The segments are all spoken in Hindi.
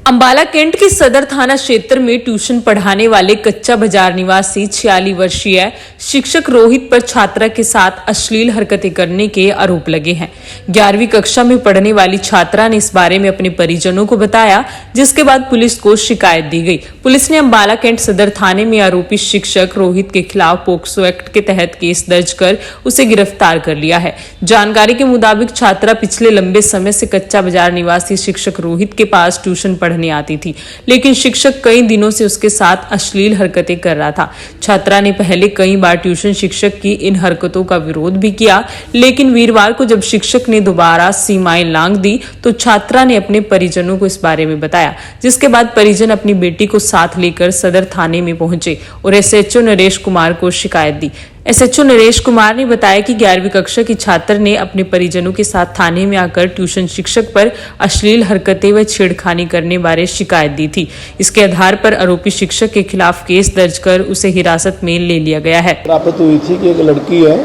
अंबाला कैंट के सदर थाना क्षेत्र में ट्यूशन पढ़ाने वाले कच्चा बाजार निवासी 46 वर्षीय शिक्षक रोहित पर छात्रा के साथ अश्लील हरकतें करने के आरोप लगे हैं। 11वीं कक्षा में पढ़ने वाली छात्रा ने इस बारे में अपने परिजनों को बताया, जिसके बाद पुलिस को शिकायत दी गई। पुलिस ने अंबाला कैंट सदर थाने में आरोपी शिक्षक रोहित के खिलाफ पोक्सो एक्ट के तहत केस दर्ज कर उसे गिरफ्तार कर लिया है। जानकारी के मुताबिक छात्रा पिछले लंबे समय से कच्चा बाजार निवासी शिक्षक रोहित के पास ट्यूशन पढ़ने आती थी, लेकिन शिक्षक कई दिनों से उसके साथ अश्लील हरकतें कर रहा था। छात्रा ने पहले कई बार ट्यूशन शिक्षक की इन हरकतों का विरोध भी किया, लेकिन वीरवार को जब शिक्षक ने दोबारा सीमाएं लांघ दी तो छात्रा ने अपने परिजनों को इस बारे में बताया, जिसके बाद परिजन अपनी बेटी को साथ लेकर सदर थाने में पहुंचे और एसएचओ नरेश कुमार को शिकायत दी। एसएचओ नरेश कुमार ने बताया कि 11वीं कक्षा की छात्र ने अपने परिजनों के साथ थाने में आकर ट्यूशन शिक्षक पर अश्लील हरकतें व छेड़खानी करने बारे शिकायत दी थी। इसके आधार पर आरोपी शिक्षक के खिलाफ केस दर्ज कर उसे हिरासत में ले लिया गया है। प्राप्त हुई थी कि एक लड़की है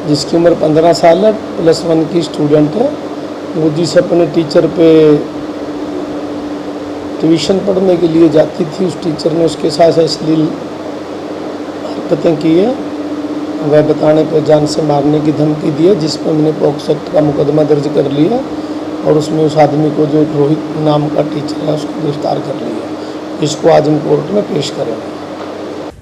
जिसकी उम्र 15 साल है, +1 की स्टूडेंट है। वो जिस अपने टीचर पे ट्यूशन पढ़ने के लिए जाती थी, उस टीचर ने उसके साथ अश्लील हरकतें की है। वह बताने पर जान से मारने की धमकी दी है, जिस पर हमने पोक्सो एक्ट का मुकदमा दर्ज कर लिया और उसमें उस आदमी को, जो रोहित नाम का टीचर है, उसको गिरफ्तार कर लिया। इसको आज हम कोर्ट में पेश करेंगे।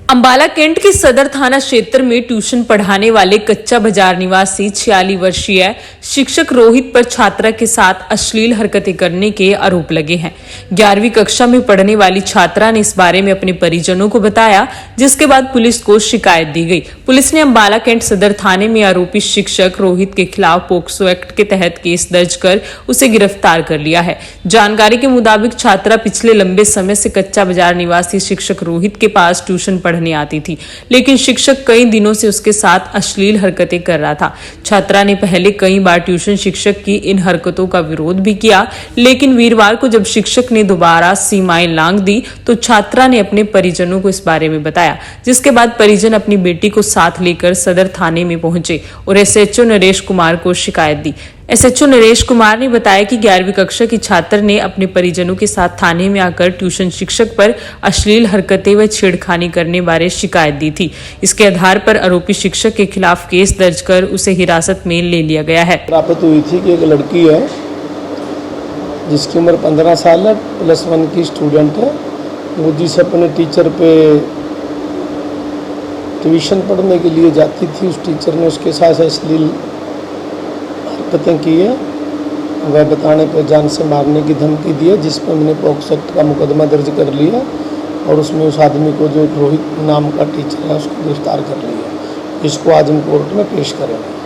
अंबाला कैंट के सदर थाना क्षेत्र में ट्यूशन पढ़ाने वाले कच्चा बाजार निवासी 46 वर्षीय शिक्षक रोहित पर छात्रा के साथ अश्लील हरकतें करने के आरोप लगे हैं। 11वीं कक्षा में पढ़ने वाली छात्रा ने इस बारे में अपने परिजनों को बताया, जिसके बाद पुलिस को शिकायत दी गई। पुलिस ने अंबाला कैंट सदर थाने में आरोपी शिक्षक रोहित के खिलाफ पोक्सो एक्ट के तहत केस दर्ज कर उसे गिरफ्तार कर लिया है। जानकारी के मुताबिक छात्रा पिछले लंबे समय से कच्चा बाजार निवासी शिक्षक रोहित के पास ट्यूशन पढ़ने आती थी, लेकिन शिक्षक कई दिनों से उसके साथ अश्लील हरकतें कर रहा था। छात्रा ने पहले कई बार ट्यूशन शिक्षक की इन हरकतों का विरोध भी किया, लेकिन वीरवार को जब शिक्षक ने दोबारा सीमाएं लांघ दी तो छात्रा ने अपने परिजनों को इस बारे में बताया, जिसके बाद परिजन अपनी बेटी को साथ लेकर सदर थाने में पहुंचे और एसएचओ नरेश कुमार को शिकायत दी। एसएचओ नरेश कुमार ने बताया कि 11वीं कक्षा की छात्र ने अपने परिजनों के साथ थाने में आकर ट्यूशन शिक्षक पर अश्लील हरकतें व छेड़खानी करने बारे शिकायत दी थी। इसके आधार पर आरोपी शिक्षक के खिलाफ केस दर्ज कर उसे हिरासत में ले लिया गया है। प्राप्त हुई थी कि एक लड़की है जिसकी उम्र 15 साल है, +1 की स्टूडेंट है। वो जिस अपने टीचर पे ट्यूशन पढ़ने के लिए जाती थी, उस टीचर ने उसके साथ अश्लील हरकतें की है। वह बताने पर जान से मारने की धमकी दी है, जिस पर हमने पोक्सो एक्ट का मुकदमा दर्ज कर लिया और उसमें उस आदमी को, जो रोहित नाम का टीचर है, उसको गिरफ्तार कर लिया। इसको आज हम कोर्ट में पेश करेंगे।